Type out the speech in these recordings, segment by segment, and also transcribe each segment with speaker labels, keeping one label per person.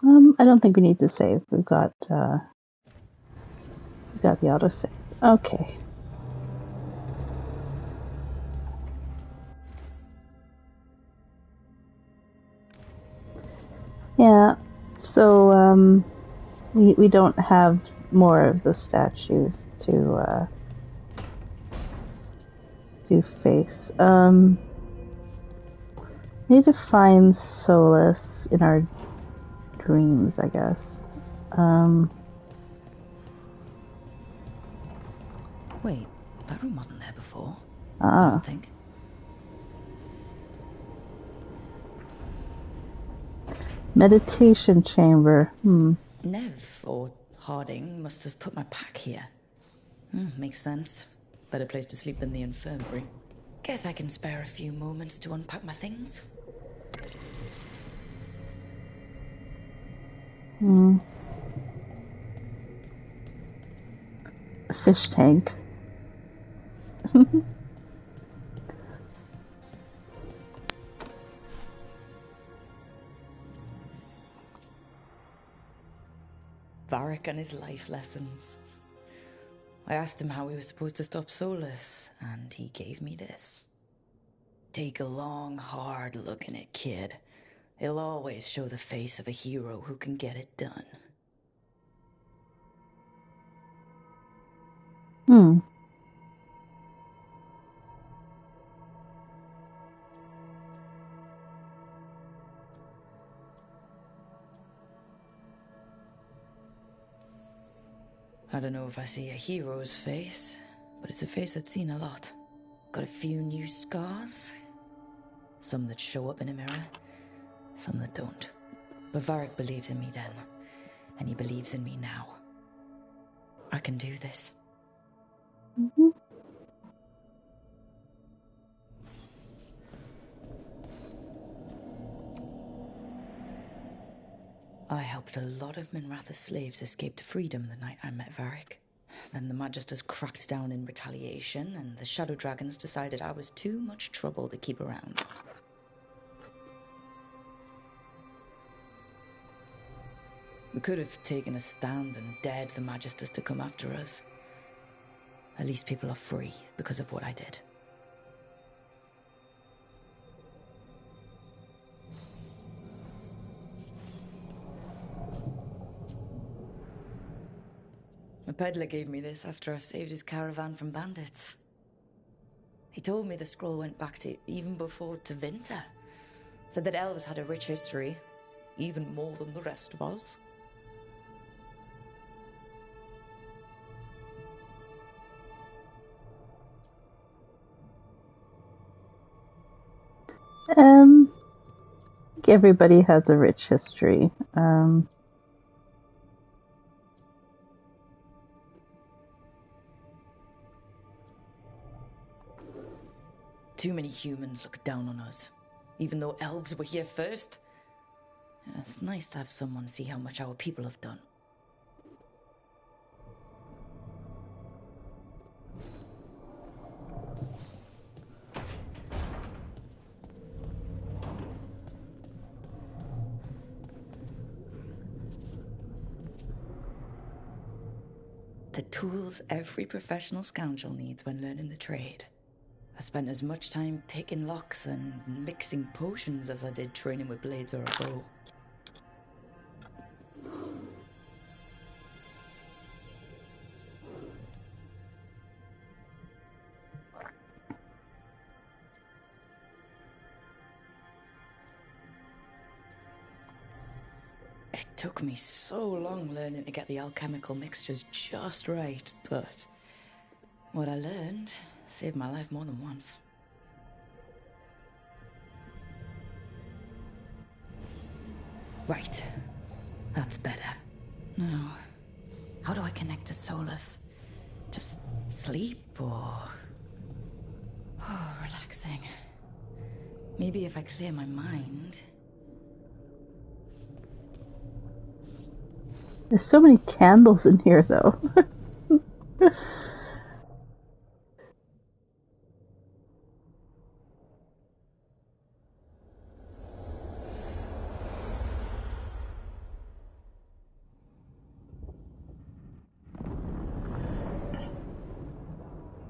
Speaker 1: I don't think we need to save. We got the autosave. Okay. Yeah. So we don't have more of the statues to face. Need to find solace in our dreams, I guess.
Speaker 2: Wait, that room wasn't there before.
Speaker 1: Ah.
Speaker 2: I don't think.
Speaker 1: Meditation chamber.
Speaker 2: Nev, or Harding, must have put my pack here. Makes sense. Better place to sleep than the infirmary. Guess I can spare a few moments to unpack my things.
Speaker 1: A fish tank.
Speaker 2: Varric and his life lessons. I asked him how we were supposed to stop Solus, and he gave me this. Take a long, hard look in it, kid. It'll always show the face of a hero who can get it done. I don't know if I see a hero's face, but it's a face that's seen a lot. Got a few new scars. Some that show up in a mirror, some that don't. But Varric believed in me then, and he believes in me now. I can do this. I helped a lot of Minratha's slaves escape to freedom the night I met Varric. Then the Magisters cracked down in retaliation, and the Shadow Dragons decided I was too much trouble to keep around. We could have taken a stand and dared the Magisters to come after us. At least people are free because of what I did. A peddler gave me this after I saved his caravan from bandits. He told me the scroll went back to even before Tevinter. Said that elves had a rich history, even more than the rest of us.
Speaker 1: Everybody has a rich history.
Speaker 2: Too many humans look down on us, even though elves were here first. It's nice to have someone see how much our people have done. The tools every professional scoundrel needs when learning the trade. I spent as much time picking locks and mixing potions as I did training with blades or a bow. It took me so long learning to get the alchemical mixtures just right, but what I learned saved my life more than once. Right. That's better. Now, how do I connect to Solus? Just sleep or... Oh, relaxing. Maybe if I clear my mind...
Speaker 1: There's so many candles in here, though.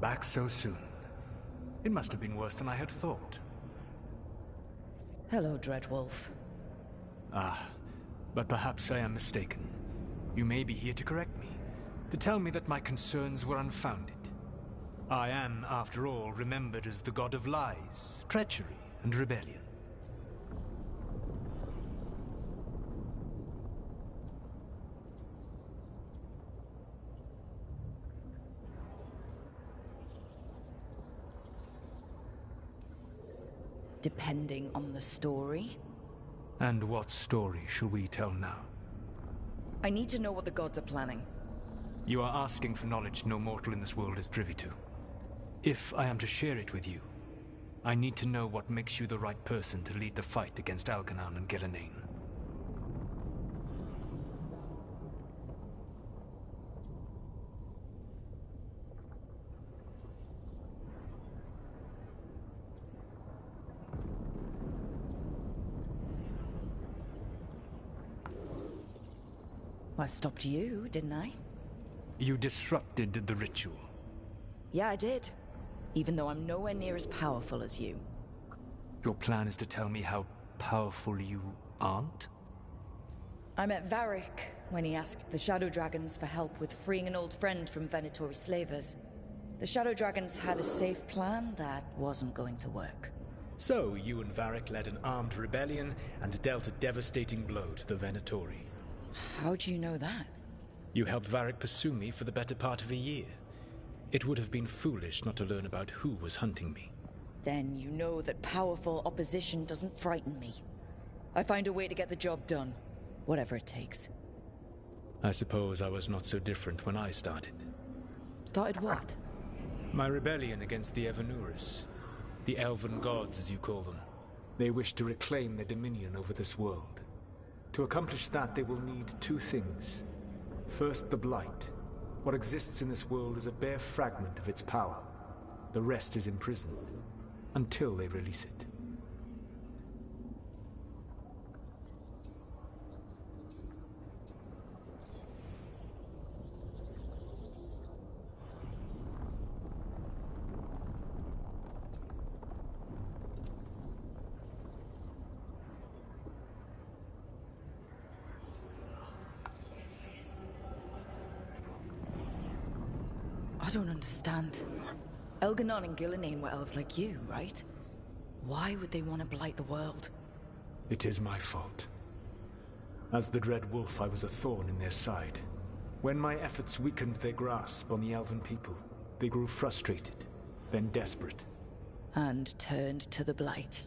Speaker 3: back so soon. It must have been worse than I had thought.
Speaker 2: Hello, Dreadwolf.
Speaker 3: Ah, but perhaps I am mistaken. You may be here to correct me, to tell me that my concerns were unfounded. I am, after all, remembered as the god of lies, treachery, and rebellion.
Speaker 2: Depending on the story.
Speaker 3: And what story shall we tell now?
Speaker 2: I need to know what the gods are planning.
Speaker 3: You are asking for knowledge no mortal in this world is privy to. If I am to share it with you, I need to know what makes you the right person to lead the fight against Algernon and Gillenane.
Speaker 2: I stopped you, didn't I?
Speaker 3: You disrupted the ritual.
Speaker 2: Yeah, I did. Even though I'm nowhere near as powerful as you.
Speaker 3: Your plan is to tell me how powerful you aren't?
Speaker 2: I met Varric when he asked the Shadow Dragons for help with freeing an old friend from Venatori slavers. The Shadow Dragons had a safe plan that wasn't going to work.
Speaker 3: So, you and Varric led an armed rebellion and dealt a devastating blow to the Venatori.
Speaker 2: How do you know that?
Speaker 3: You helped Varric pursue me for the better part of a year. It would have been foolish not to learn about who was hunting me.
Speaker 2: Then you know that powerful opposition doesn't frighten me. I find a way to get the job done, whatever it takes.
Speaker 3: I suppose I was not so different when I started.
Speaker 2: Started what?
Speaker 3: My rebellion against the Evanuris. The elven gods, as you call them. They wish to reclaim their dominion over this world. To accomplish that, they will need two things. First, the Blight. What exists in this world is a bare fragment of its power. The rest is imprisoned, until they release it.
Speaker 2: I don't understand. Elganon and Gillenane were elves like you, right? Why would they want to blight the world?
Speaker 3: It is my fault. As the Dread Wolf, I was a thorn in their side. When my efforts weakened their grasp on the elven people, they grew frustrated, then desperate.
Speaker 2: And turned to the blight.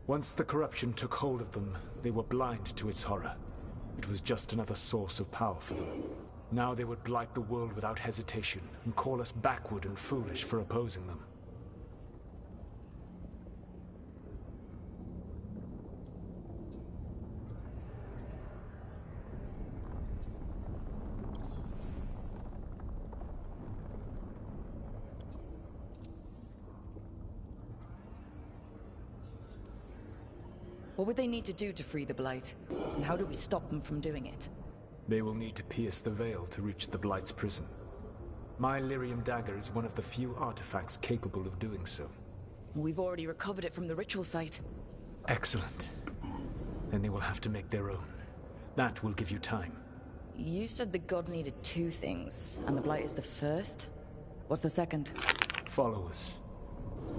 Speaker 3: Once the corruption took hold of them, they were blind to its horror. It was just another source of power for them. Now they would blight the world without hesitation, and call us backward and foolish for opposing them.
Speaker 2: What would they need to do to free the blight? And how do we stop them from doing it?
Speaker 3: They will need to pierce the veil to reach the Blight's prison. My lyrium dagger is one of the few artifacts capable of doing so.
Speaker 2: We've already recovered it from the ritual site.
Speaker 3: Excellent. Then they will have to make their own. That will give you time.
Speaker 2: You said the gods needed two things, and the blight is the first? What's the second?
Speaker 3: Followers.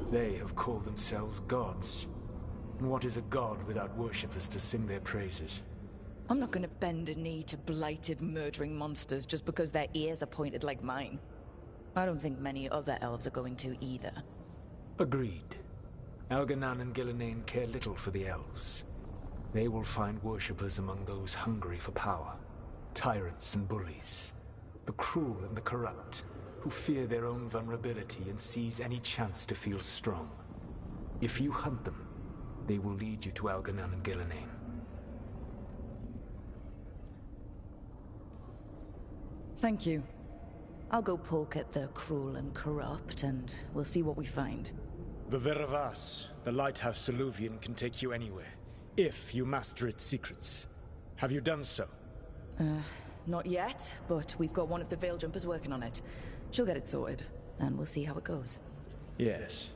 Speaker 3: They have called themselves gods. And what is a god without worshippers to sing their praises?
Speaker 2: I'm not gonna bend a knee to blighted, murdering monsters just because their ears are pointed like mine. I don't think many other elves are going to either.
Speaker 3: Agreed. Elganon and Gillenane care little for the elves. They will find worshippers among those hungry for power. Tyrants and bullies. The cruel and the corrupt, who fear their own vulnerability and seize any chance to feel strong. If you hunt them, they will lead you to Elganon and Gillenane.
Speaker 2: Thank you. I'll go poke at the cruel and corrupt, and we'll see what we find.
Speaker 3: The Veravas, the lighthouse Soluvian, can take you anywhere, if you master its secrets. Have you done so?
Speaker 2: Not yet, but we've got one of the Veil Jumpers working on it. She'll get it sorted. and we'll see how it goes.
Speaker 3: Yes,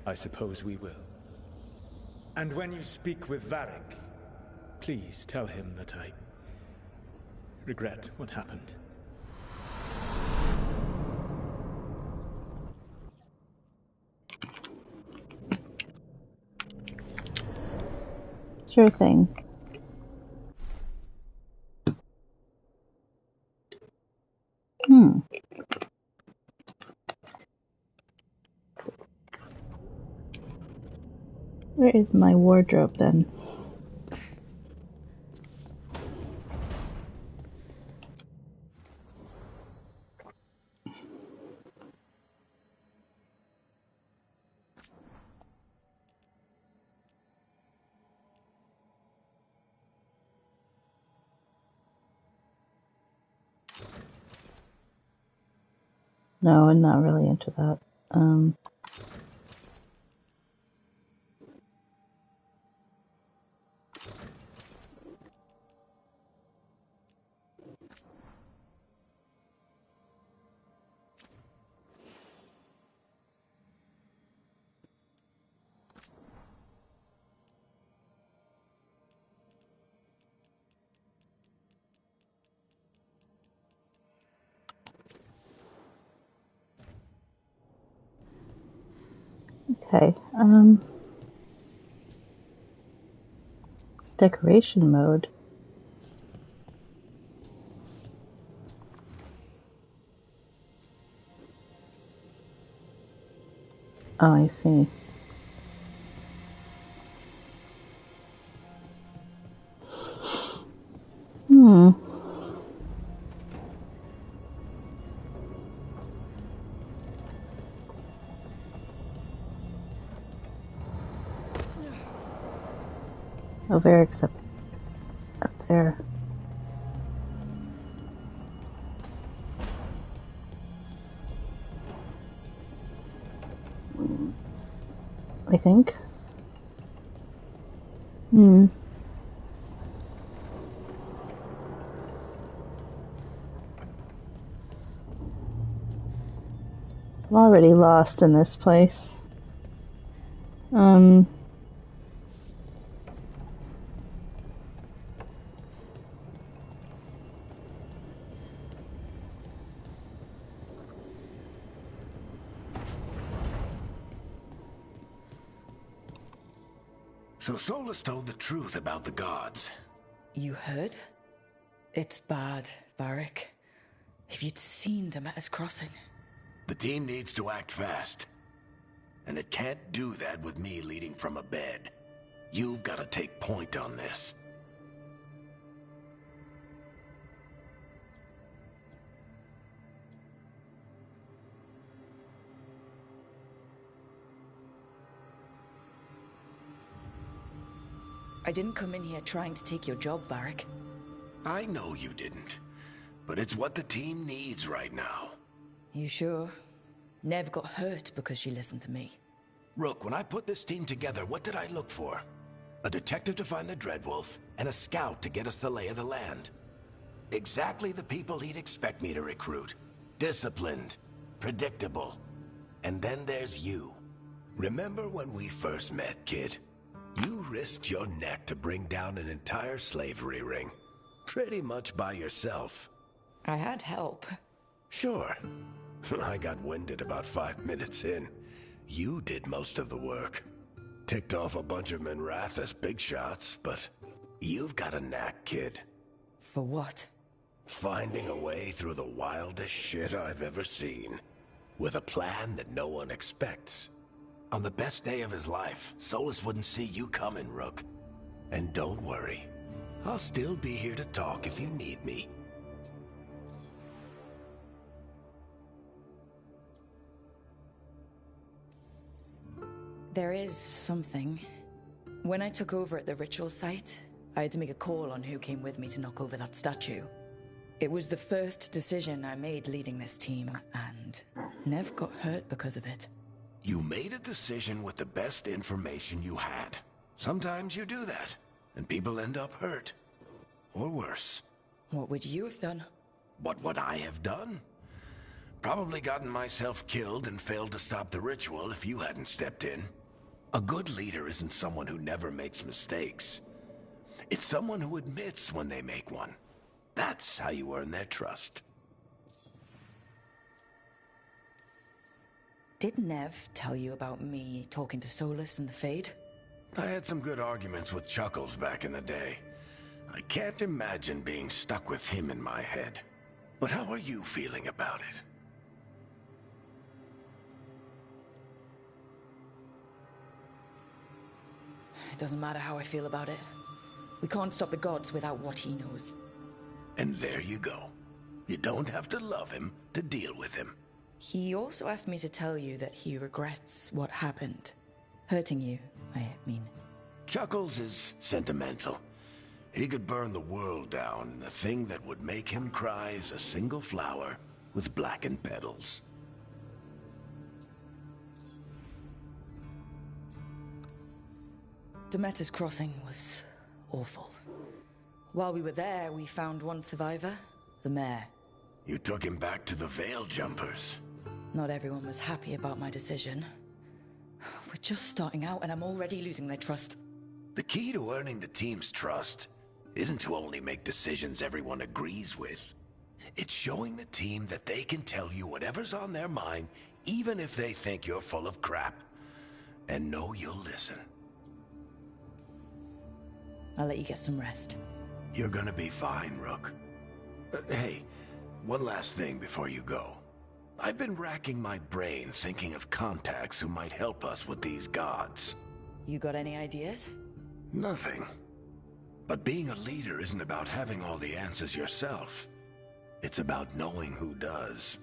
Speaker 3: I suppose we will. And when you speak with Varric, please tell him that I regret what happened.
Speaker 1: Sure thing. Where is my wardrobe then? No, I'm not really into that. Okay, decoration mode. Oh, I see. Oh, Varric's up there. I think. I'm already lost in this place.
Speaker 4: So Solus told the truth about the gods.
Speaker 2: You heard? It's bad, Varric. If you'd seen Demeter's crossing.
Speaker 4: The team needs to act fast. And it can't do that with me leading from a bed. You've got to take point on this.
Speaker 2: I didn't come in here trying to take your job, Varric.
Speaker 4: I know you didn't. But it's what the team needs right now.
Speaker 2: You sure? Nev got hurt because she listened to me.
Speaker 4: Rook, when I put this team together, what did I look for? A detective to find the Dreadwolf, and a scout to get us the lay of the land. Exactly the people he'd expect me to recruit. Disciplined, predictable. And then there's you. Remember when we first met, kid? You risked your neck to bring down an entire slavery ring. Pretty much by yourself.
Speaker 2: I had help.
Speaker 4: Sure. I got winded about 5 minutes in. You did most of the work. Ticked off a bunch of Minrathous big shots, but you've got a knack, kid.
Speaker 2: For what?
Speaker 4: Finding a way through the wildest shit I've ever seen. With a plan that no one expects. On the best day of his life, Solus wouldn't see you coming, Rook. And don't worry. I'll still be here to talk if you need me.
Speaker 2: There is something. When I took over at the ritual site, I had to make a call on who came with me to knock over that statue. It was the first decision I made leading this team, and Nev got hurt because of it.
Speaker 4: You made a decision with the best information you had. Sometimes you do that, and people end up hurt. Or worse.
Speaker 2: What would you have done?
Speaker 4: What would I have done? Probably gotten myself killed and failed to stop the ritual if you hadn't stepped in. A good leader isn't someone who never makes mistakes. It's someone who admits when they make one. That's how you earn their trust.
Speaker 2: Did Nev tell you about me talking to Solus and the Fade?
Speaker 4: I had some good arguments with Chuckles back in the day. I can't imagine being stuck with him in my head. But how are you feeling about it?
Speaker 2: It doesn't matter how I feel about it. We can't stop the gods without what he knows.
Speaker 4: And there you go. You don't have to love him to deal with him.
Speaker 2: He also asked me to tell you that he regrets what happened. Hurting you, I mean.
Speaker 4: Chuckles is sentimental. He could burn the world down, and the thing that would make him cry is a single flower with blackened petals.
Speaker 2: Demeter's crossing was awful. While we were there, we found one survivor, the mayor.
Speaker 4: You took him back to the Veil Jumpers.
Speaker 2: Not everyone was happy about my decision. We're just starting out and I'm already losing their trust.
Speaker 4: The key to earning the team's trust isn't to only make decisions everyone agrees with. It's showing the team that they can tell you whatever's on their mind, even if they think you're full of crap. And know you'll listen.
Speaker 2: I'll let you get some rest.
Speaker 4: You're gonna be fine, Rook. Hey, one last thing before you go. I've been racking my brain thinking of contacts who might help us with these gods.
Speaker 2: You got any ideas?
Speaker 4: Nothing. But being a leader isn't about having all the answers yourself. It's about knowing who does.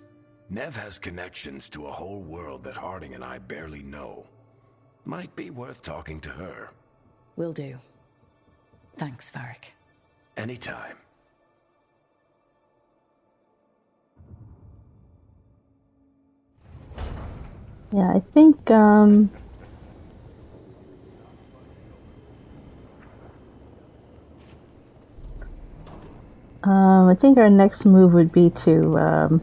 Speaker 4: Nev has connections to a whole world that Harding and I barely know. Might be worth talking to her.
Speaker 2: Will do. Thanks, Varric.
Speaker 4: Anytime.
Speaker 1: Yeah, I think, I think our next move would be to,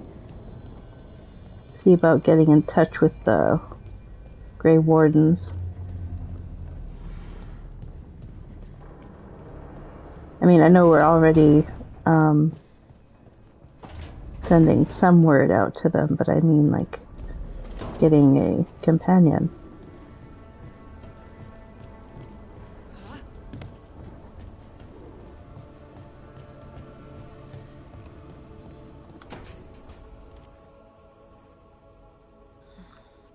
Speaker 1: see about getting in touch with the Grey Wardens. I mean, I know we're already, sending some word out to them, but I mean, like, getting a companion.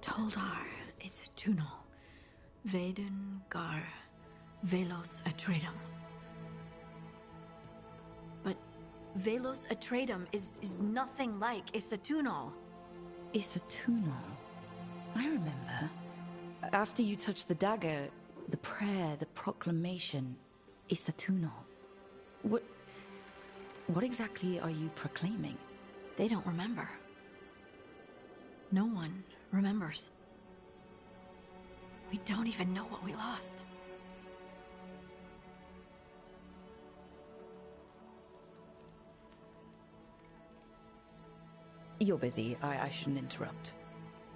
Speaker 5: Toldar, it's a tunnel. Veilguard, Velos Atreidim. But Velos Atreidim is nothing like Isatunal.
Speaker 2: Isatunal. I remember. After you touched the dagger, the prayer, the proclamation, Isatunal. What exactly are you proclaiming?
Speaker 5: They don't remember. No one remembers. We don't even know what we lost.
Speaker 2: You're busy. I shouldn't interrupt.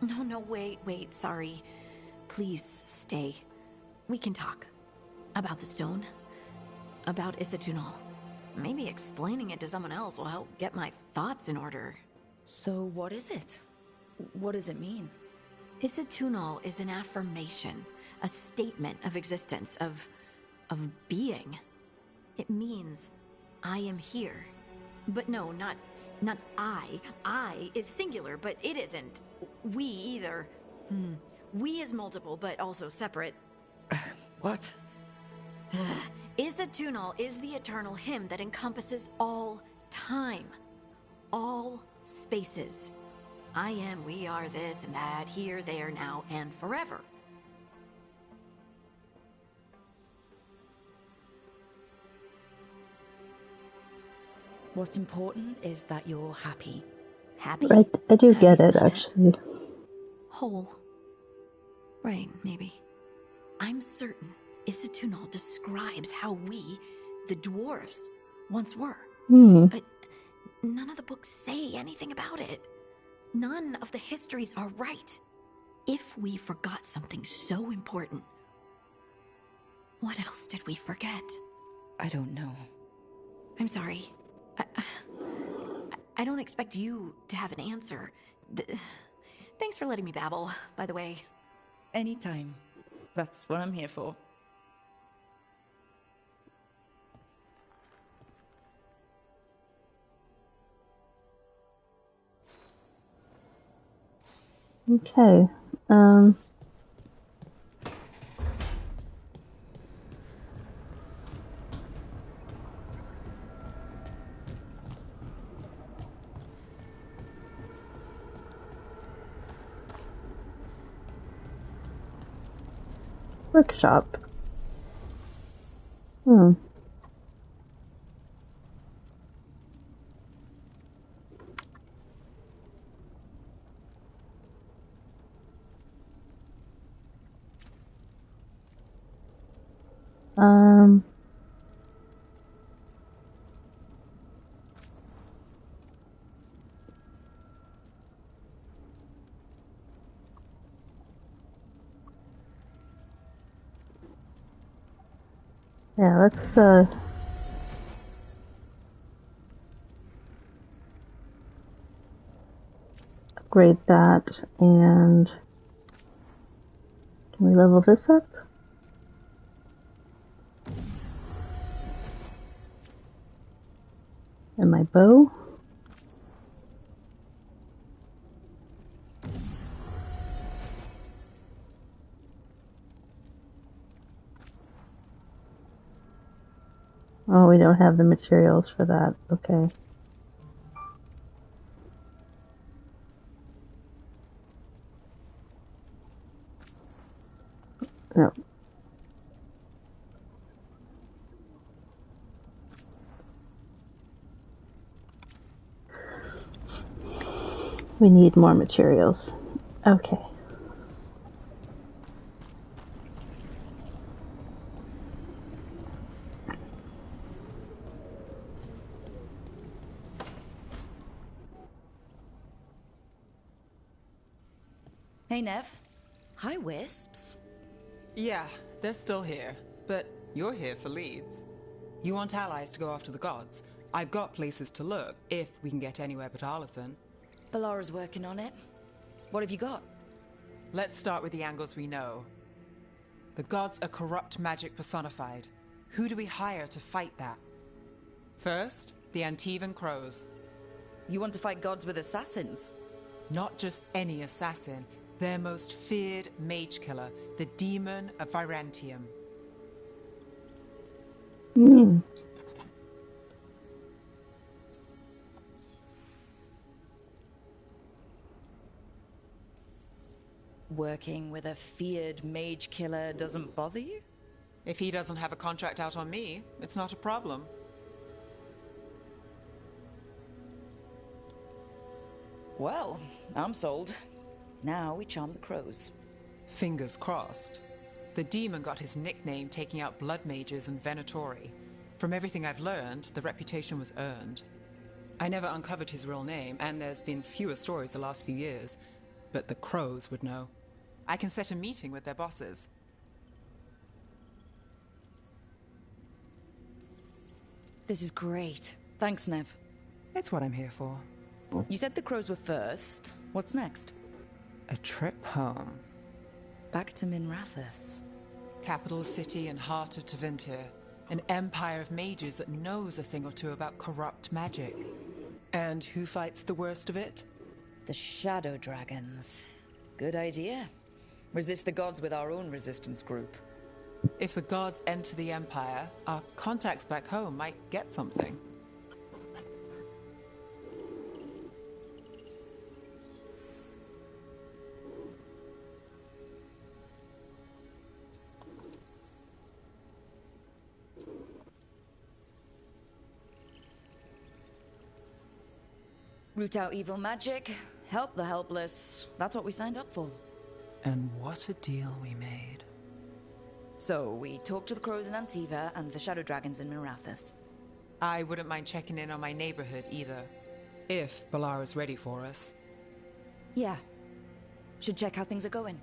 Speaker 5: No, wait, sorry. Please stay. We can talk. About the stone. About Isatunal. Maybe explaining it to someone else will help get my thoughts in order.
Speaker 2: So what is it? What does it mean?
Speaker 5: Isatunal is an affirmation, a statement of existence, of being. It means, I am here. But no, not I. I is singular, but it isn't. We either. We is multiple, but also separate.
Speaker 2: What?
Speaker 5: Isatunal is the eternal hymn that encompasses all time. All spaces. I am, we are, this and that, here, there, now, and forever.
Speaker 2: What's important is that you're happy.
Speaker 5: Happy?
Speaker 1: I do get
Speaker 5: Happy's
Speaker 1: it,
Speaker 5: not
Speaker 1: actually.
Speaker 5: Whole. Right, maybe. I'm certain Isatunal describes how we, the dwarves, once were. But none of the books say anything about it. none of the histories are right. If we forgot something so important, what else did we forget?
Speaker 2: I don't know.
Speaker 5: I'm sorry. I don't expect you to have an answer. Thanks for letting me babble, by the way.
Speaker 2: Anytime. That's what I'm here for.
Speaker 1: Okay. Workshop. Yeah, let's upgrade that, and can we level this up? And my bow? Oh, we don't have the materials for that. Okay. No. We need more materials. Okay.
Speaker 2: Hey, Nev. Hi, Wisps.
Speaker 6: Yeah, they're still here, but you're here for leads. You want allies to go after the gods? I've got places to look, if we can get anywhere but Arlathan.
Speaker 2: Balara's working on it. What have you got?
Speaker 6: Let's start with the angles we know. The gods are corrupt magic personified. Who do we hire to fight that? First, the Antivan Crows.
Speaker 2: You want to fight gods with assassins?
Speaker 6: Not just any assassin, their most feared mage killer, the Demon of Virantium.
Speaker 2: Working with a feared mage killer doesn't bother you?
Speaker 6: If he doesn't have a contract out on me, it's not a problem.
Speaker 2: Well, I'm sold. Now we charm the crows.
Speaker 6: Fingers crossed. The demon got his nickname taking out blood mages and Venatori. From everything I've learned, the reputation was earned. I never uncovered his real name, and there's been fewer stories the last few years, but the crows would know. I can set a meeting with their bosses.
Speaker 2: This is great. Thanks, Nev.
Speaker 6: It's what I'm here for.
Speaker 2: You said the crows were first. What's next?
Speaker 6: A trip home.
Speaker 2: Back to Minrathous.
Speaker 6: Capital city and heart of Tevinter. An empire of mages that knows a thing or two about corrupt magic. And who fights the worst of it?
Speaker 2: The Shadow Dragons. Good idea. Resist the gods with our own resistance group.
Speaker 6: If the gods enter the empire, our contacts back home might get something.
Speaker 2: Root out evil magic, help the helpless. That's what we signed up for.
Speaker 6: And what a deal we made.
Speaker 2: So, we talked to the crows in Antiva and the Shadow Dragons in Minrathous.
Speaker 6: I wouldn't mind checking in on my neighborhood either. If Balara's ready for us.
Speaker 2: Yeah. Should check how things are going.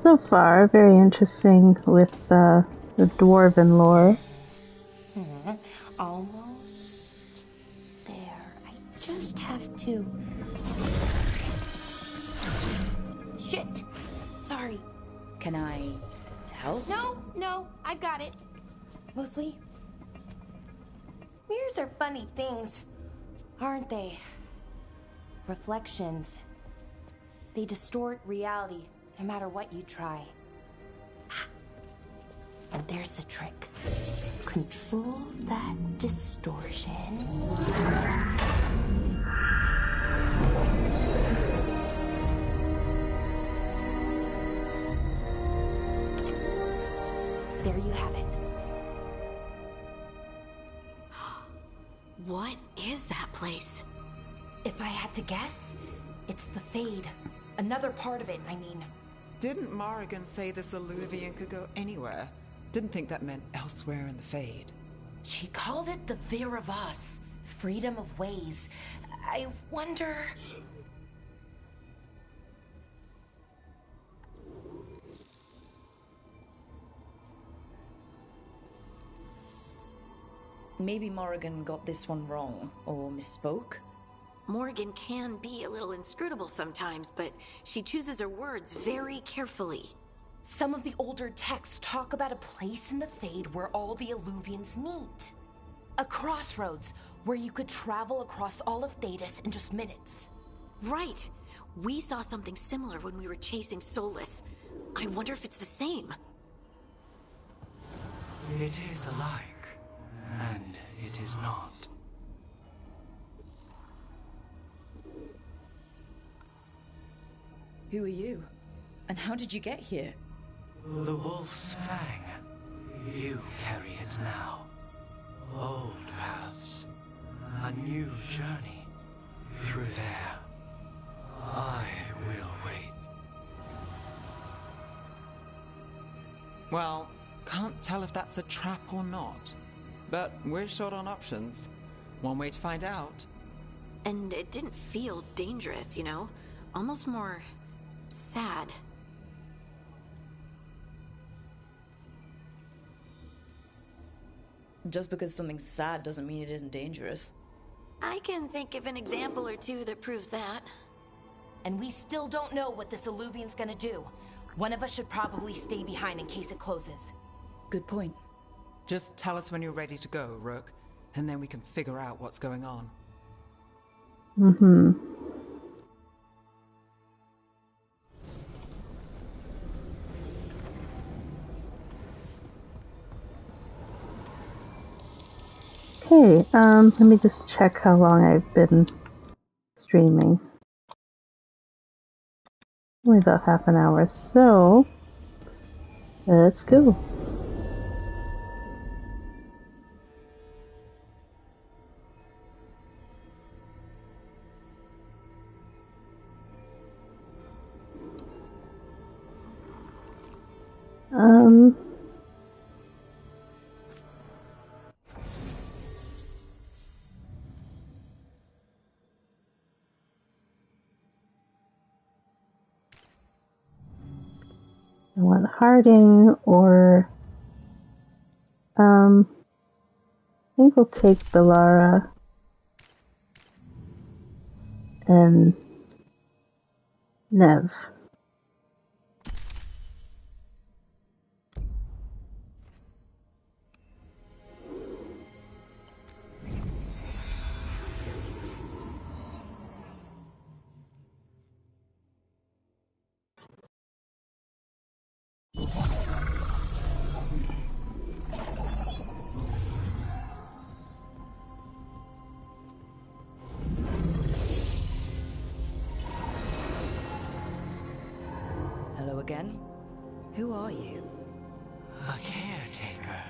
Speaker 1: So far, very interesting with the dwarven lore.
Speaker 7: Almost there. I just have to... Shit! Sorry.
Speaker 2: Can I help?
Speaker 7: No, I got it. Mostly, mirrors are funny things, aren't they? Reflections. They distort reality, no matter what you try. And there's the trick. Control that distortion. There you have it.
Speaker 5: What is that place?
Speaker 7: If I had to guess, it's the Fade. Another part of it, I mean.
Speaker 6: Didn't Morrigan say this Illuvian could go anywhere? Didn't think that meant elsewhere in the Fade.
Speaker 7: She called it the Vir of Us, freedom of ways. I wonder...
Speaker 2: Maybe Morrigan got this one wrong, or misspoke.
Speaker 5: Morgan can be a little inscrutable sometimes, but she chooses her words very carefully.
Speaker 7: Some of the older texts talk about a place in the Fade where all the Illuvians meet. A crossroads where you could travel across all of Thedas in just minutes.
Speaker 5: Right. We saw something similar when we were chasing Solus. I wonder if it's the same.
Speaker 8: It is alike, and it is not.
Speaker 2: Who are you? And how did you get here?
Speaker 8: The Wolf's Fang. You carry it now. Old paths. A new journey. Through there. I will wait.
Speaker 6: Well, can't tell if that's a trap or not. But we're short on options. One way to find out.
Speaker 5: And it didn't feel dangerous, you know? Almost more... sad.
Speaker 2: Just because something's sad doesn't mean it isn't dangerous.
Speaker 5: I can think of an example or two that proves that.
Speaker 7: And we still don't know what this Illuvian's gonna do. One of us should probably stay behind in case it closes.
Speaker 2: Good point.
Speaker 6: Just tell us when you're ready to go, Rook, and then we can figure out what's going on.
Speaker 1: Okay, let me just check how long I've been streaming. Only about half an hour, so let's go. I want Harding or I think we'll take Bellara and Nev.
Speaker 2: Hello again. Who are you?
Speaker 8: A caretaker.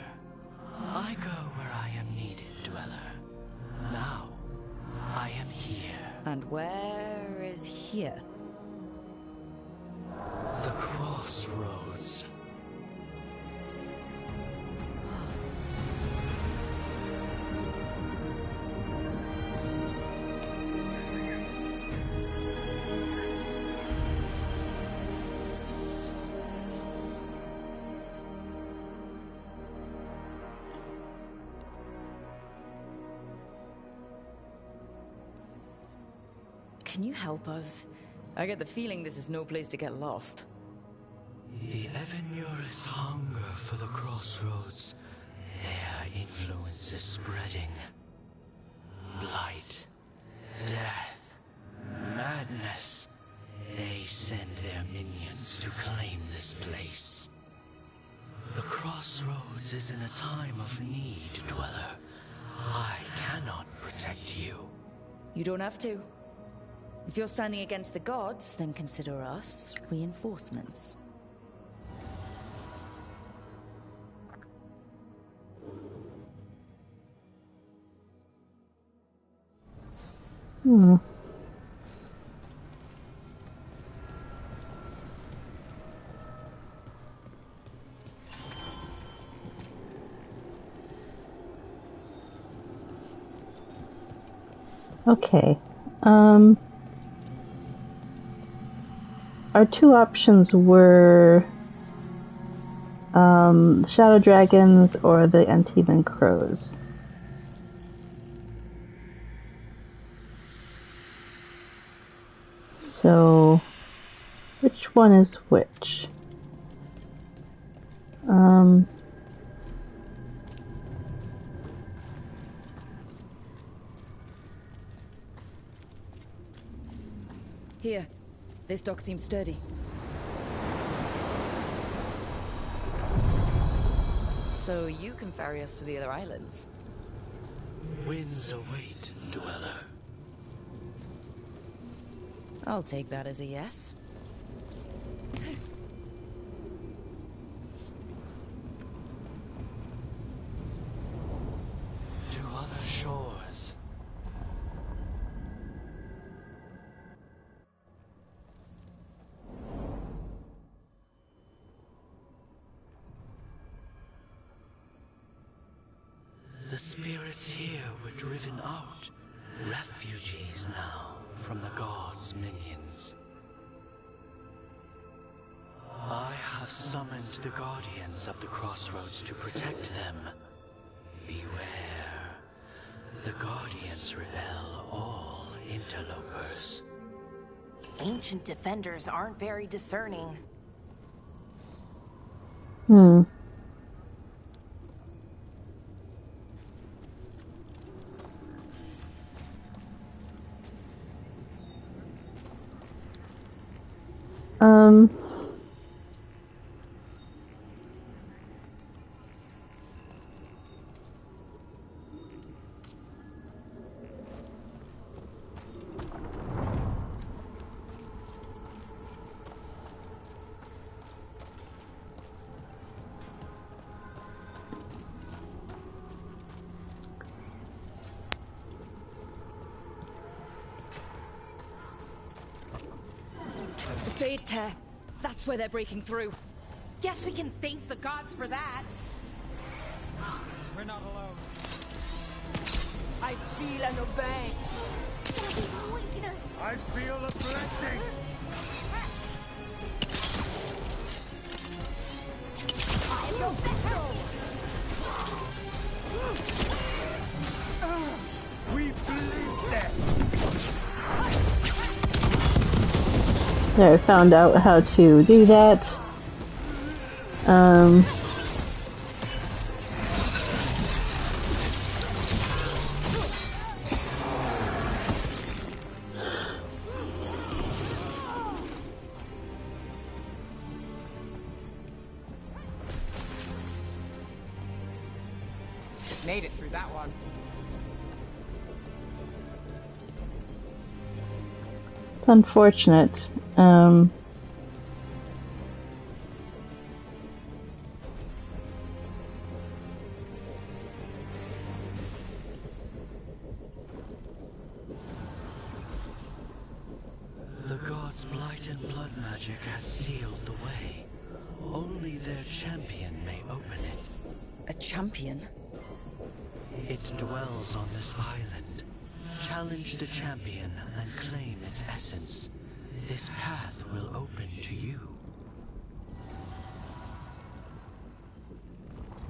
Speaker 8: I go where I am needed, Dweller. Now, I am here.
Speaker 2: And where is here?
Speaker 8: The Crossroads.
Speaker 2: Can you help us? I get the feeling this is no place to get lost.
Speaker 8: The Evenur's hunger for the Crossroads. Their influence is spreading. Blight, death, madness. They send their minions to claim this place. The Crossroads is in a time of need, Dweller. I cannot protect you.
Speaker 2: You don't have to. If you're standing against the gods, then consider us reinforcements.
Speaker 1: Okay. Our two options were the Shadow Dragons or the Antiman Crows. So, which one is which?
Speaker 2: Here. This dock seems sturdy. So you can ferry us to the other islands.
Speaker 8: Winds await, Dweller.
Speaker 2: I'll take that as a yes.
Speaker 8: To other shores. The spirits here were driven out, refugees now from the gods' minions. I have summoned the guardians of the Crossroads to protect them. Beware. The guardians repel all interlopers.
Speaker 7: Ancient defenders aren't very discerning.
Speaker 2: The Fade Tear. That's where they're breaking through.
Speaker 7: Guess we can thank the gods for that.
Speaker 6: We're not alone.
Speaker 7: I feel an obey.
Speaker 9: I feel a blessing.
Speaker 7: I know this.
Speaker 9: We believe that.
Speaker 1: There, I found out how to do that.
Speaker 6: Made it through that one.
Speaker 1: It's unfortunate.
Speaker 8: The gods' blight and blood magic has sealed the way. Only their champion may open it.
Speaker 2: A champion?
Speaker 8: It dwells on this island. Challenge the champion and claim its essence. This path will open to you.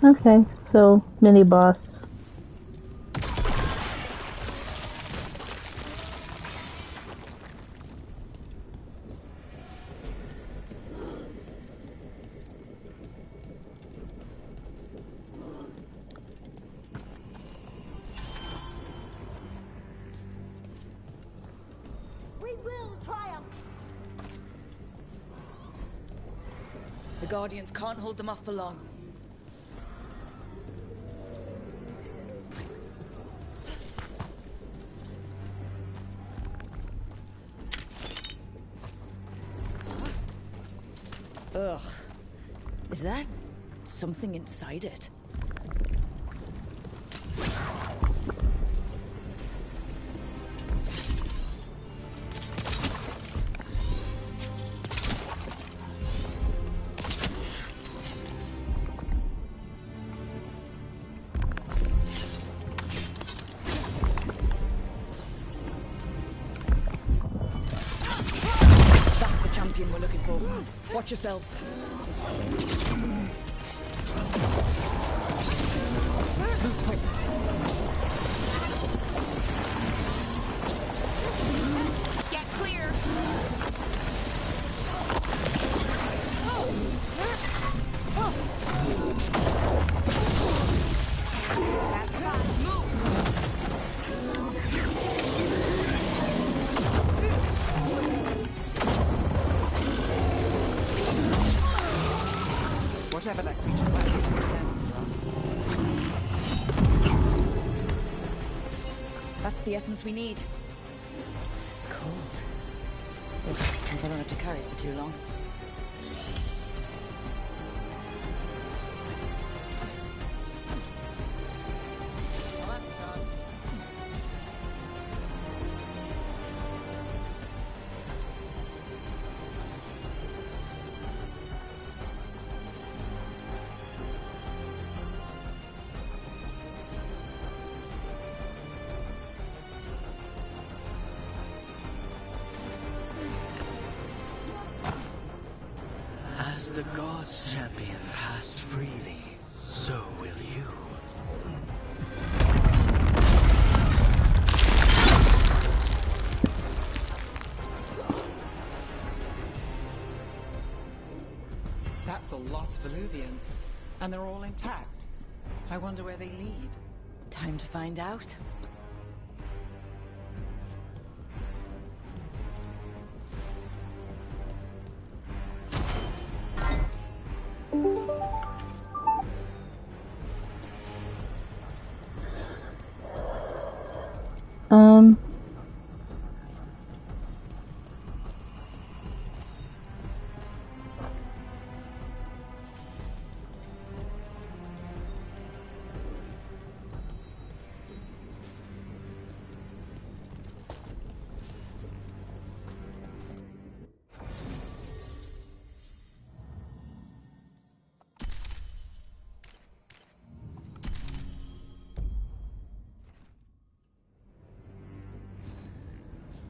Speaker 1: Okay, so mini boss.
Speaker 2: The Guardians can't hold them off for long. Ugh. Is that something inside it? We're looking for. Watch yourselves. Move quick.
Speaker 7: Get clear. That's right. Move.
Speaker 6: Whatever that creature might be, it's
Speaker 2: That's the essence we need. It's cold. Ugh, I don't have to carry it for too long.
Speaker 8: As the gods' champion passed freely, so will you.
Speaker 6: That's a lot of Illuvians, and they're all intact. I wonder where they lead.
Speaker 2: Time to find out.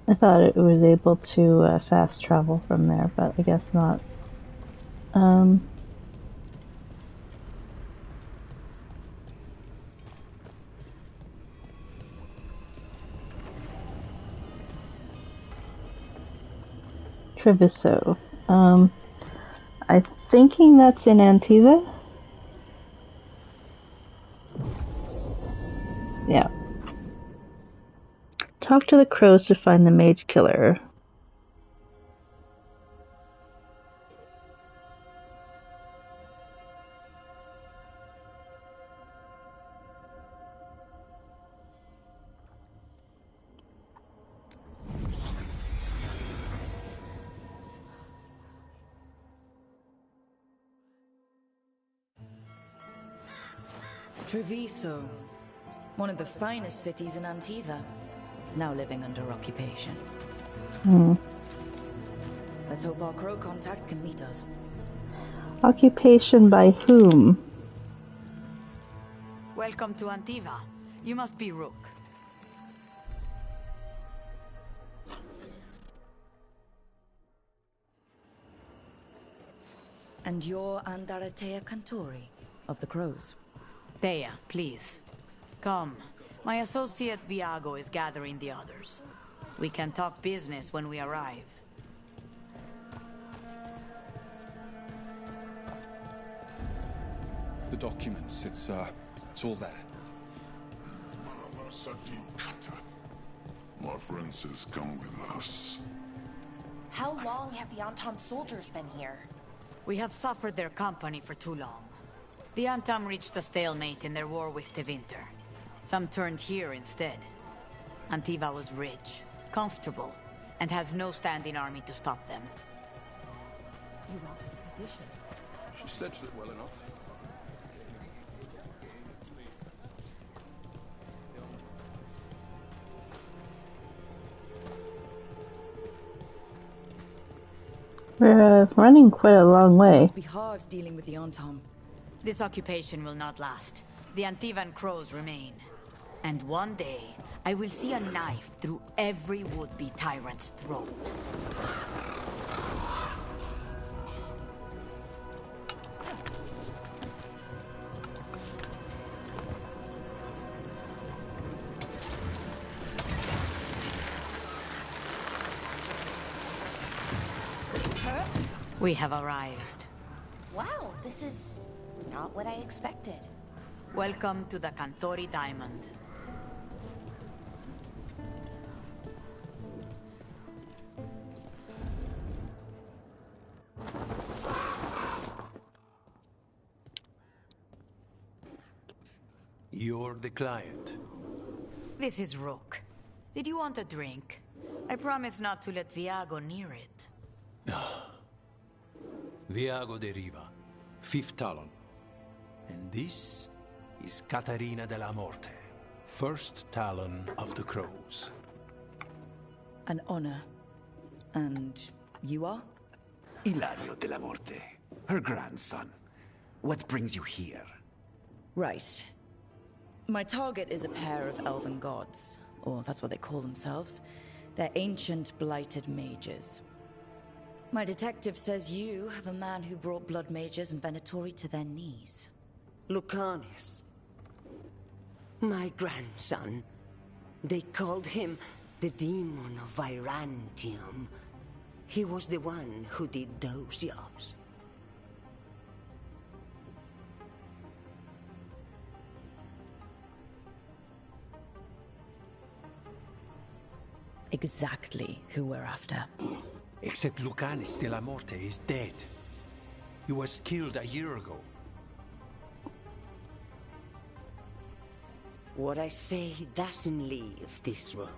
Speaker 1: I thought it was able to fast travel from there, but I guess not. Treviso. I'm thinking that's in Antiva. Yeah. Talk to the crows to find the mage killer.
Speaker 2: Treviso, one of the finest cities in Antiva, now living under occupation. Let's hope our crow contact can meet us.
Speaker 1: Occupation by whom?
Speaker 10: Welcome to Antiva. You must be Rook.
Speaker 2: And you're Adara Cantori of the Crows.
Speaker 10: Thea, please. Come. My associate Viago is gathering the others. We can talk business when we arrive.
Speaker 11: The documents, it's all there.
Speaker 12: My friend says come with us.
Speaker 7: How long have the Antam soldiers been here?
Speaker 10: We have suffered their company for too long. The Antam reached a stalemate in their war with Tevinter. Some turned here instead. Antiva was rich, comfortable, and has no standing army to stop them.
Speaker 2: You wanted a position.
Speaker 11: She stretched it well enough.
Speaker 1: We're running quite a long way.
Speaker 2: It must be hard dealing with the Antam.
Speaker 10: This occupation will not last. The Antivan crows remain. And one day, I will see a knife through every would-be tyrant's throat. We have arrived.
Speaker 7: Wow, this is not what I expected.
Speaker 10: Welcome to the Cantori Diamond.
Speaker 8: You're the client.
Speaker 10: This is Rook. Did you want a drink? I promise not to let Viago near it.
Speaker 8: Viago de Riva, 5th Talon. And this is Caterina de la Morte, 1st Talon of the Crows.
Speaker 2: An honor. And you are?
Speaker 13: Ilario de la Morte, her grandson. What brings you here?
Speaker 2: Right. My target is a pair of elven gods, or that's what they call themselves. They're ancient, blighted mages. My detective says you have a man who brought blood mages and Venatori to their knees.
Speaker 14: Lucanis. My grandson. They called him the Demon of Virantium. He was the one who did those jobs.
Speaker 2: Exactly who we're after.
Speaker 8: Except Lucanis de la Morte is dead. He was killed a year ago.
Speaker 14: What I say doesn't leave this room.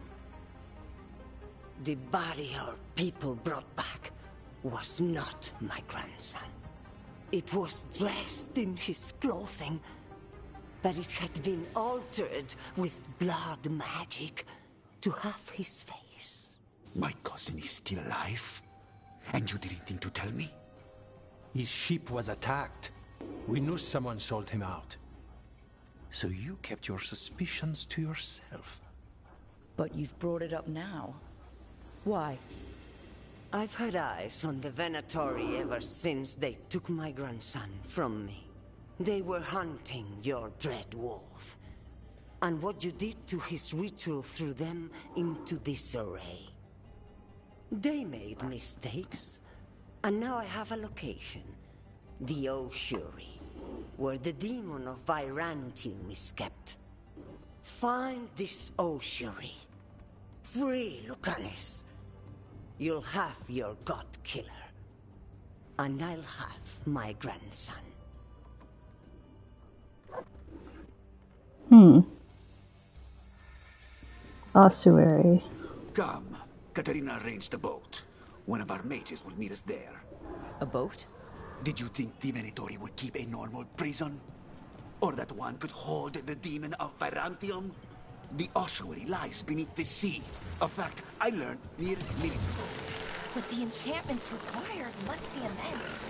Speaker 14: The body our people brought back was not my grandson. It was dressed in his clothing, but it had been altered with blood magic to have his face.
Speaker 13: My cousin is still alive? And you didn't think to tell me?
Speaker 8: His ship was attacked. We knew someone sold him out. So you kept your suspicions to yourself.
Speaker 2: But you've brought it up now. Why?
Speaker 14: I've had eyes on the Venatori ever since they took my grandson from me. They were hunting your dread wolf. And what you did to his ritual threw them into disarray. They made mistakes, and now I have a location. The Ossuary, where the demon of Virantium is kept. Find this Ossuary. Free Lucanis. You'll have your god killer. And I'll have my grandson.
Speaker 1: Ossuary.
Speaker 13: Come. Katerina arranged a boat. One of our mages will meet us there.
Speaker 2: A boat?
Speaker 13: Did you think the Venatori would keep a normal prison? Or that one could hold the demon of Virantium? The ossuary lies beneath the sea. A fact I learned mere minutes ago.
Speaker 7: What the enchantments required must be immense.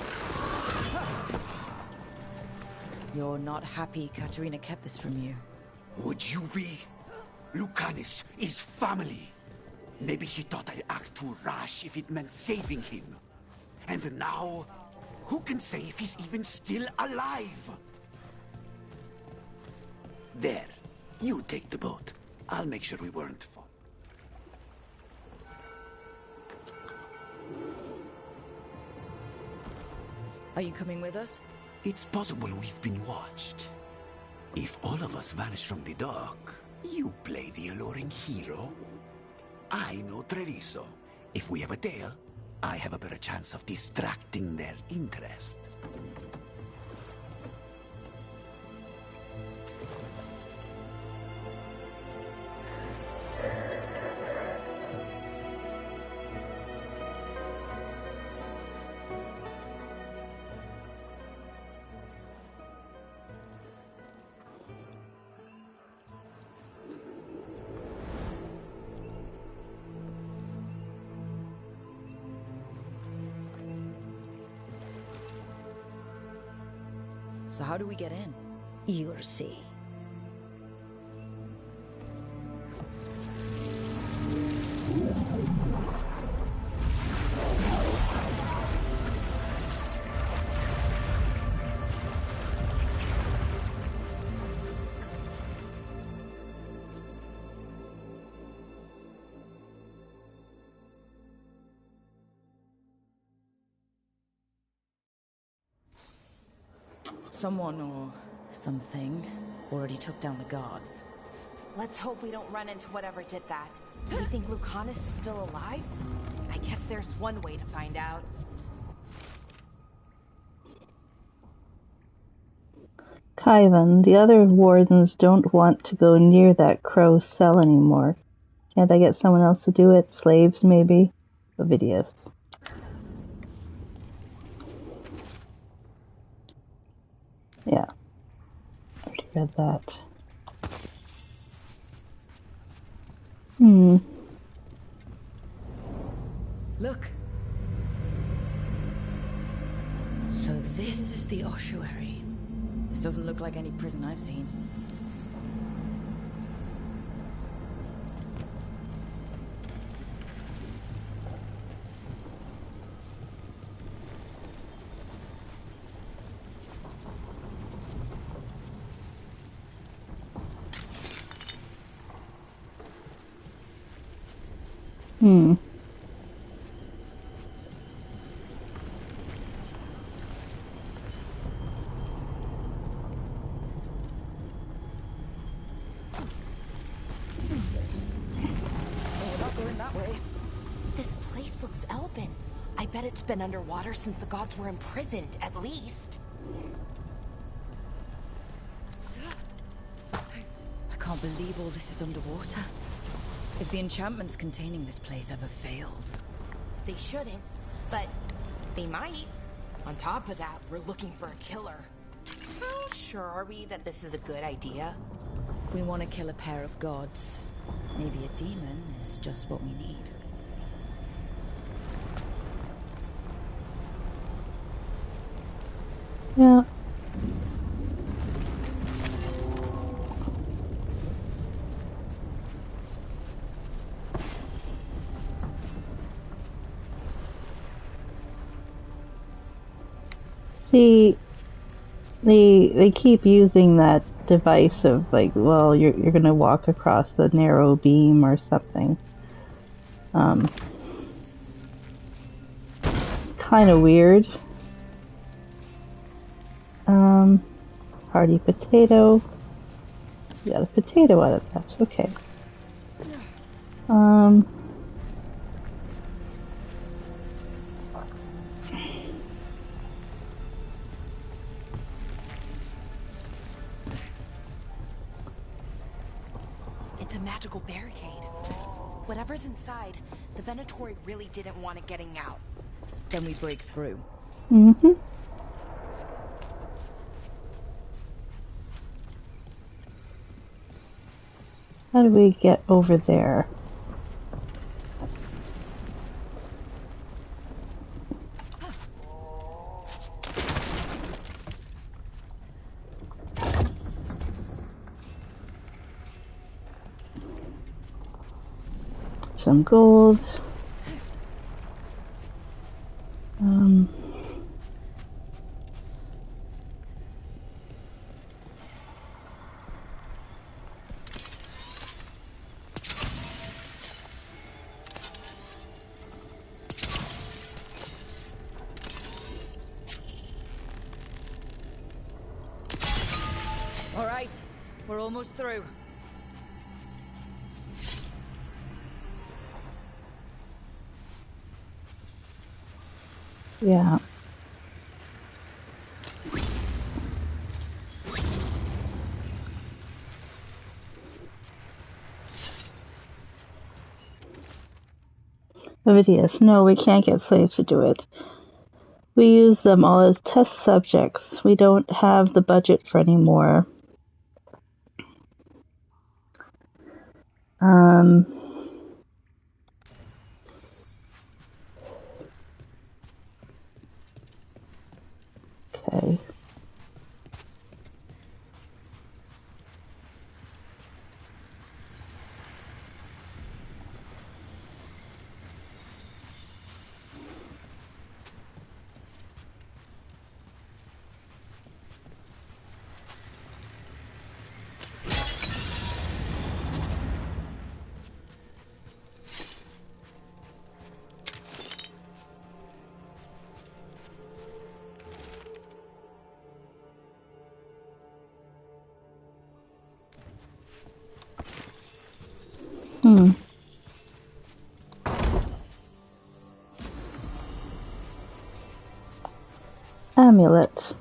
Speaker 2: You're not happy Katerina kept this from you.
Speaker 13: Would you be? Lucanus is family. Maybe she thought I'd act too rash if it meant saving him. And now, who can say if he's even still alive? There. You take the boat. I'll make sure we weren't fought.
Speaker 2: Are you coming with us?
Speaker 13: It's possible we've been watched. If all of us vanish from the dock, you play the alluring hero. I know Treviso. If we have a tail, I have a better chance of distracting their interest.
Speaker 2: So how do we get in?
Speaker 15: You'll see.
Speaker 2: Someone or something already took down the guards.
Speaker 7: Let's hope we don't run into whatever did that. Do you think Lucanus is still alive? I guess there's one way to find out.
Speaker 1: Kaivan, the other wardens don't want to go near that crow cell anymore. Can't I get someone else to do it? Slaves, maybe? Ovidius. Yeah. I already read that.
Speaker 2: Look. So this is the ossuary. This doesn't look like any prison I've seen.
Speaker 7: It's been underwater since the gods were imprisoned, at least.
Speaker 2: I can't believe all this is underwater. If the enchantments containing this place ever failed.
Speaker 7: They shouldn't, but they might. On top of that, we're looking for a killer. How sure are we that this is a good idea?
Speaker 2: If we want to kill a pair of gods, maybe a demon is just what we need.
Speaker 1: Yeah. See, they keep using that device of like, well, you're gonna walk across the narrow beam or something. Kind of weird. Hearty potato. We got a potato out of that. Okay.
Speaker 7: It's a magical barricade. Whatever's inside, the Venatori really didn't want it getting out.
Speaker 2: Then we break through.
Speaker 1: How do we get over there? Some gold.
Speaker 10: All right, we're almost through.
Speaker 1: Yeah. Ovidius, no, we can't get slaves to do it. We use them all as test subjects. We don't have the budget for any more. Okay. Amulet.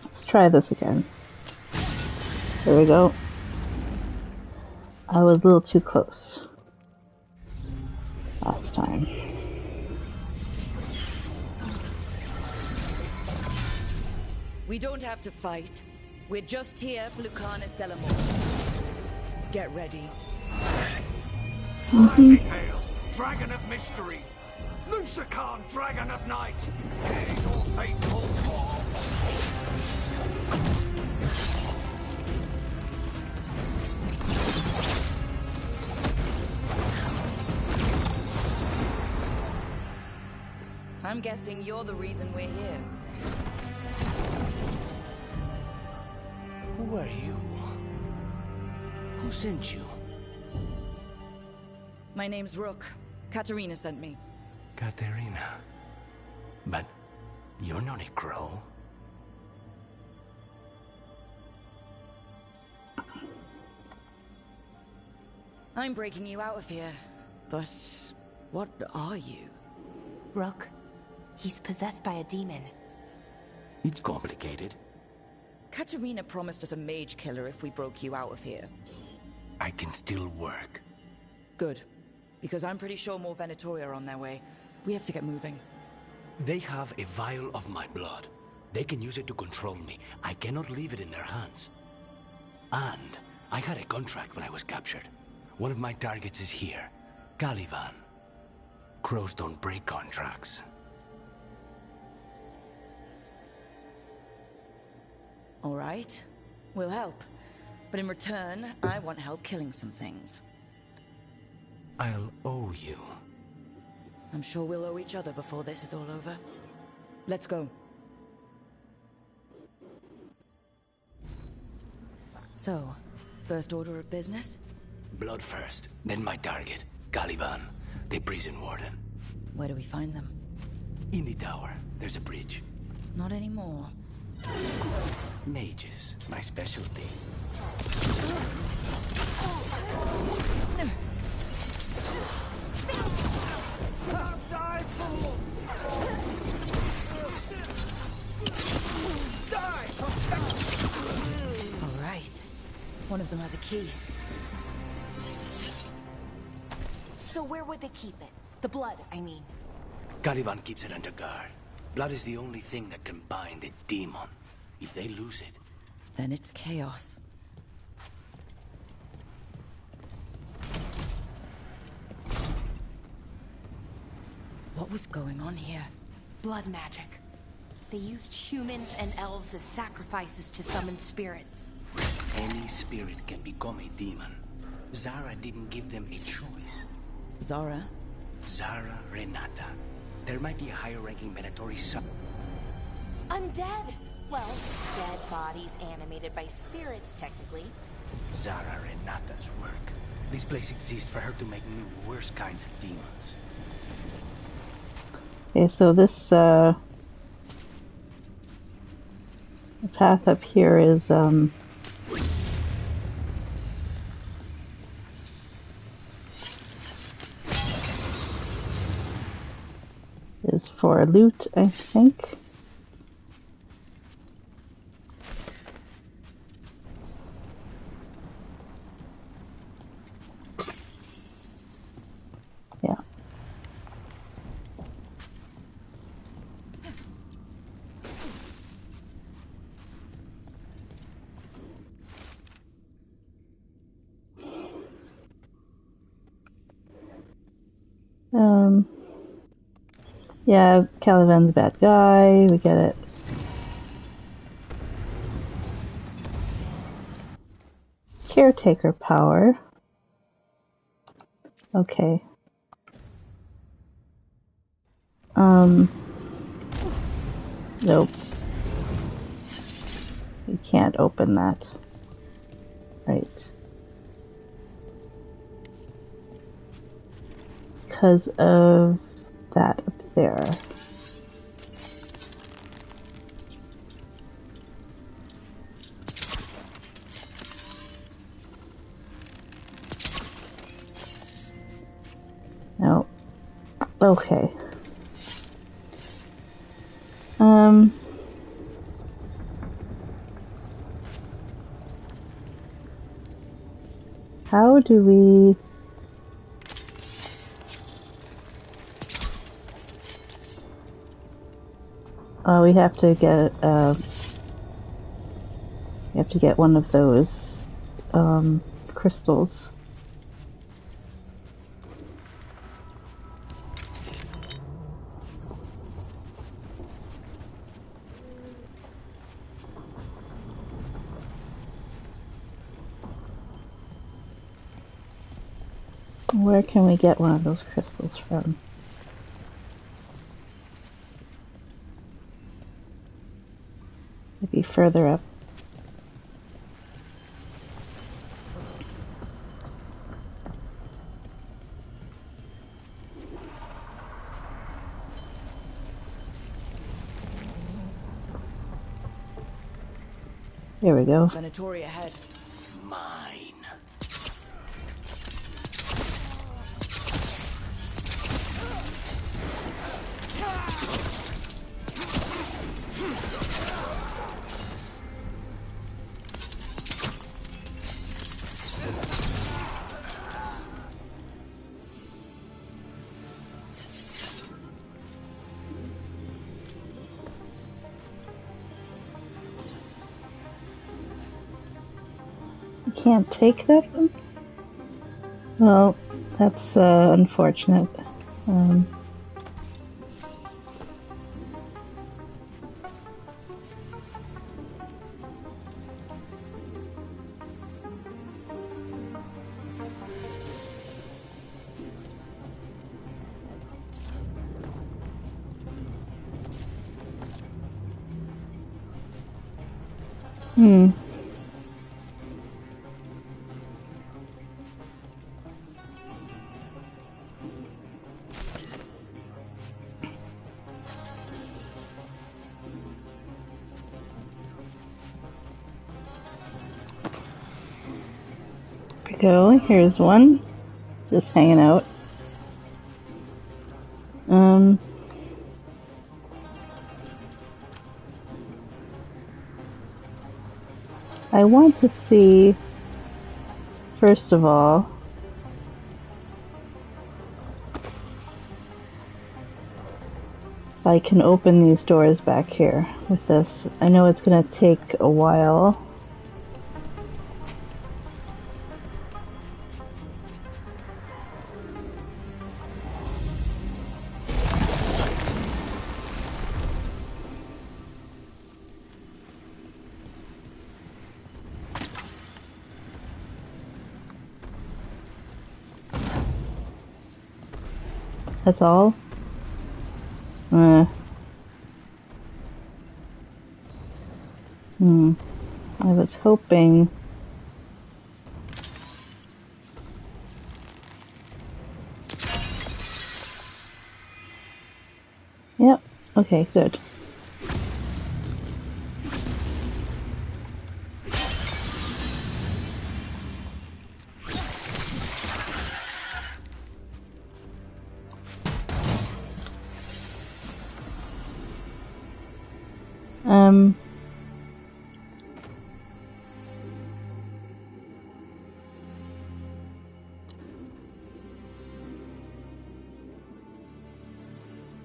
Speaker 1: Let's try this again. There we go. I was a little too close last time.
Speaker 10: We don't have to fight. We're just here for Lucanus Delamore. Get ready.
Speaker 9: Hail, Dragon of Mystery! Lucican, Dragon of Night! Hear your fateful call!
Speaker 10: I'm guessing you're the reason we're here.
Speaker 13: Who are you? Who sent you?
Speaker 10: My name's Rook. Katerina sent me.
Speaker 13: Katerina. But you're not a crow.
Speaker 10: I'm breaking you out of here. But what are you?
Speaker 7: Rook, he's possessed by a demon.
Speaker 13: It's complicated.
Speaker 10: Katerina promised us a mage killer if we broke you out of here.
Speaker 13: I can still work.
Speaker 10: Good. Because I'm pretty sure more Venatori are on their way. We have to get moving.
Speaker 13: They have a vial of my blood. They can use it to control me. I cannot leave it in their hands. And I had a contract when I was captured. One of my targets is here. Caliban. Crows don't break contracts.
Speaker 10: All right. We'll help. But in return, I want help killing some things.
Speaker 13: I'll owe you.
Speaker 10: I'm sure we'll owe each other before this is all over. Let's go. So, first order of business?
Speaker 13: Blood first, then my target. Caliban, the prison warden.
Speaker 10: Where do we find them?
Speaker 13: In the tower. There's a bridge.
Speaker 10: Not anymore.
Speaker 13: Mages, my specialty.
Speaker 9: Die, fool! Die!
Speaker 10: All right. One of them has a key.
Speaker 7: So where would they keep it? The blood, I mean.
Speaker 4: Caliban keeps it under guard. Blood is the only thing that can bind a demon. If they lose it...
Speaker 2: Then it's chaos. What was going on here?
Speaker 7: Blood magic. They used humans and elves as sacrifices to summon spirits.
Speaker 4: Any spirit can become a demon. Zara didn't give them a choice.
Speaker 2: Zara?
Speaker 4: Zara Renata. There might be a higher-ranking Venatori sub...
Speaker 7: Undead! Well, dead bodies animated by spirits, technically.
Speaker 4: Zara Renata's work. This place exists for her to make new, worse kinds of demons.
Speaker 1: Okay, so this path up here is for loot, I think. Yeah. Yeah, Caliban's a bad guy, we get it. Caretaker power. Okay. Nope. You can't open that. Right. Because of that up there. No. Okay. How do we... we have to get one of those crystals. Where can we get one of those crystals from? Maybe further up. There we go.
Speaker 2: Venatori ahead.
Speaker 4: Mine.
Speaker 1: Can't take that one? Well, that's unfortunate. Go. Here's one. Just hanging out. I want to see, first of all, I can open these doors back here with this. I know it's gonna take a while. That's all? I was hoping... Yep, okay, good.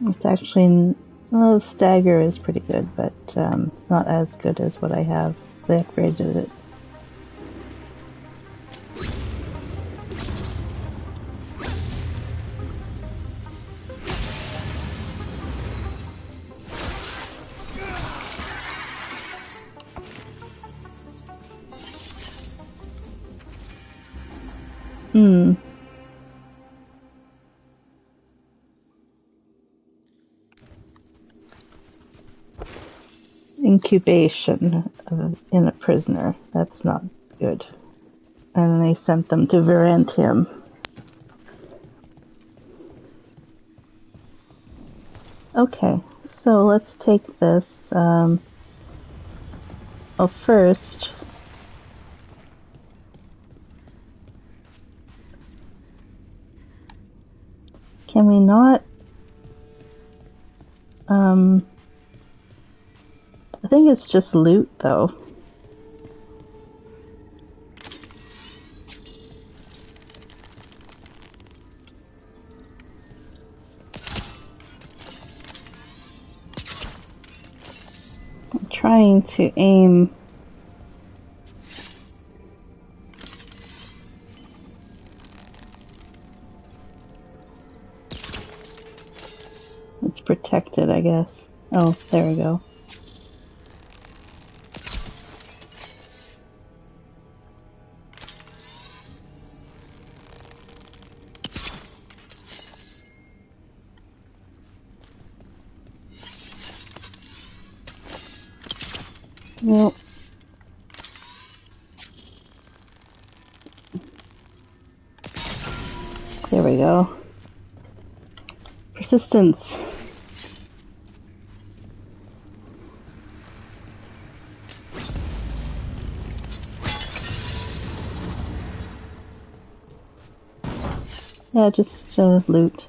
Speaker 1: It's actually, well, Stagger is pretty good, but it's not as good as what I have. They upgraded it. Incubation in a prisoner. That's not good. And they sent them to Varantium. Okay, so let's take this. First, can we not? I think it's just loot, though. I'm trying to aim. It's protected, I guess. Oh, there we go. Well, there we go. Persistence. Yeah, just loot.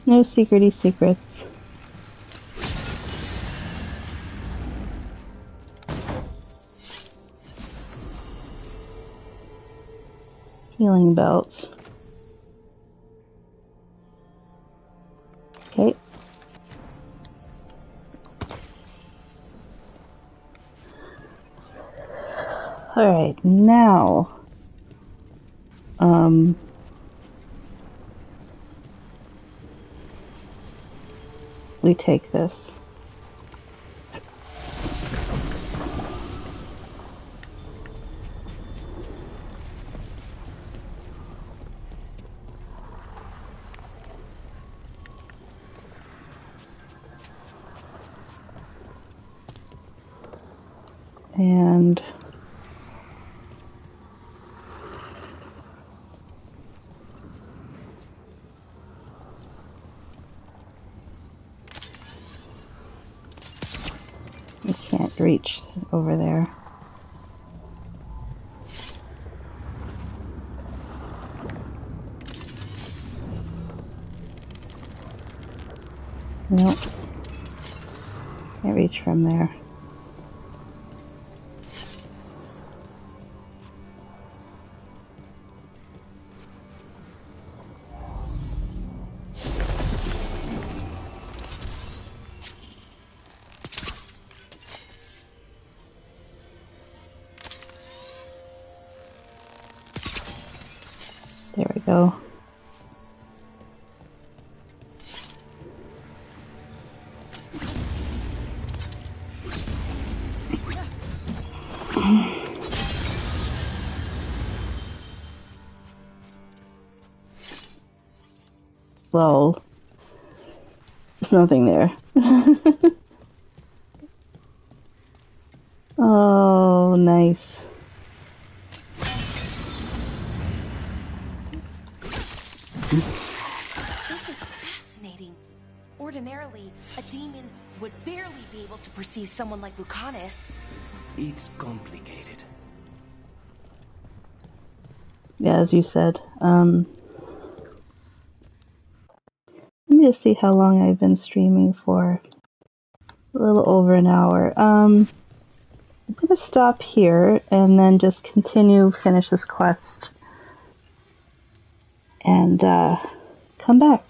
Speaker 1: No secrety secrets. Healing belts. Okay. Alright, now we take this. And I can't reach over there. Nope. Can't reach from there. go. Lol. There's nothing there. Oh, nice.
Speaker 7: This is fascinating. Ordinarily, a demon would barely be able to perceive someone like Lucanus.
Speaker 13: It's complicated.
Speaker 1: Yeah, as you said. Let me just see how long I've been streaming for. A little over an hour. I'm going to stop here and then just finish this quest, and come back.